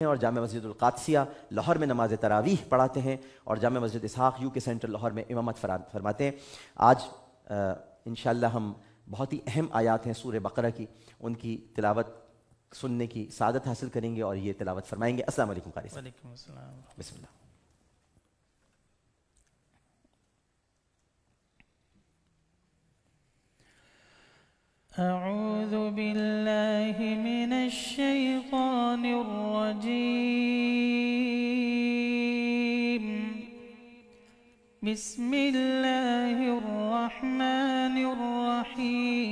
और जामे मस्जिद उल क़ादसिया लाहौर में नमाज तरावीह पढ़ाते हैं और जामे मस्जिद इसहाक यूके सेंटर लाहौर में इमामत फरमाते हैं। आज इंशाअल्लाह हम बहुत ही अहम आयात हैं सूरह बकरा की, उनकी तिलावत सुनने की सादत हासिल करेंगे और ये तिलावत फरमाएंगे। अस्सलाम वालेकुम कारी साहब। वालेकुम अस्सलाम। बिस्मिल्लाह। أعوذ بالله من الشيطان الرجيم. بسم الله الرحمن الرحيم.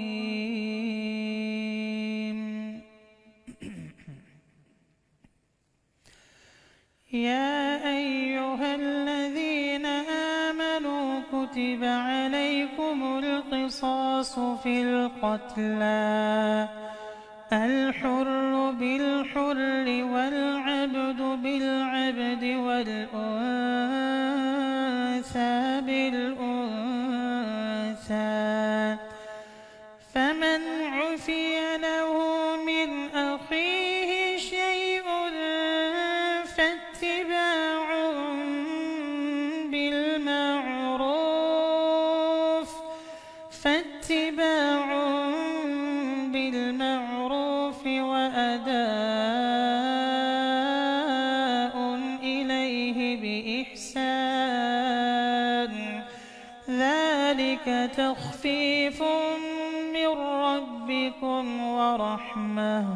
يا أيها الذين آمنوا كتب عليكم القصاص في القتلى الحر بالحر والعبد بالعبد والأنثى بالأنثى، فمن عفي له من أخيه شيء فاتباع بالمعروف وأداء إليه بإحسان، ذلك تخفيف من ربكم ورحمة،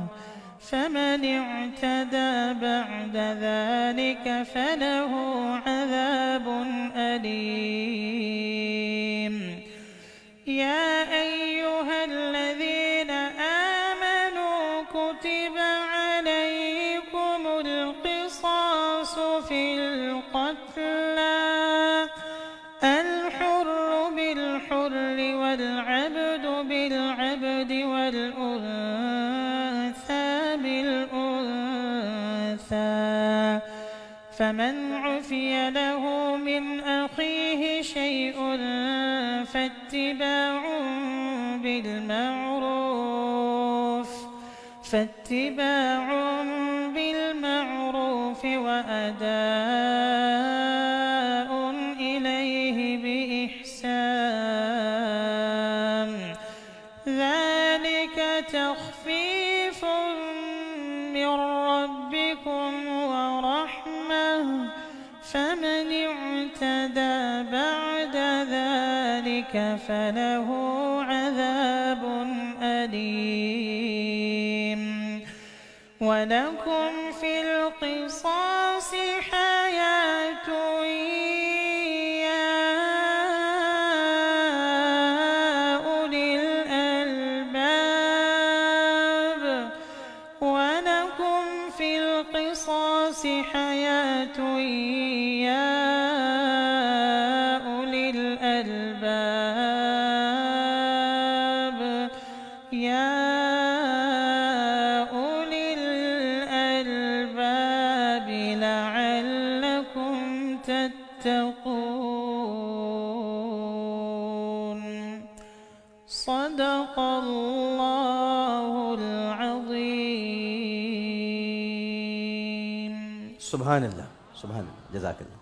فمن اعتدى بعد ذلك فله عذاب أليم. يا أيها الذين آمنوا كتب عليكم القصاص في القتلى الحر بالحر والعبد بالعبد والأنثى بالأنثى، فمن عفي له من أخيه شيء فاتباع بالمعروف وأداء إليه بإحسان، ذلك تخفيف من ربكم ورحمة، فمن اعتدى بعد ذلك فله عذاب أليم. ولكم في القصاص حياة يا أولي الألباب، ولكم في القصاص حياة يا أولي الألباب، يا أولي الألباب لعلكم تتقون. صدق الله العظيم. सुभान अल्लाह, सुभान अल्लाह, जज़ाकल्लाह।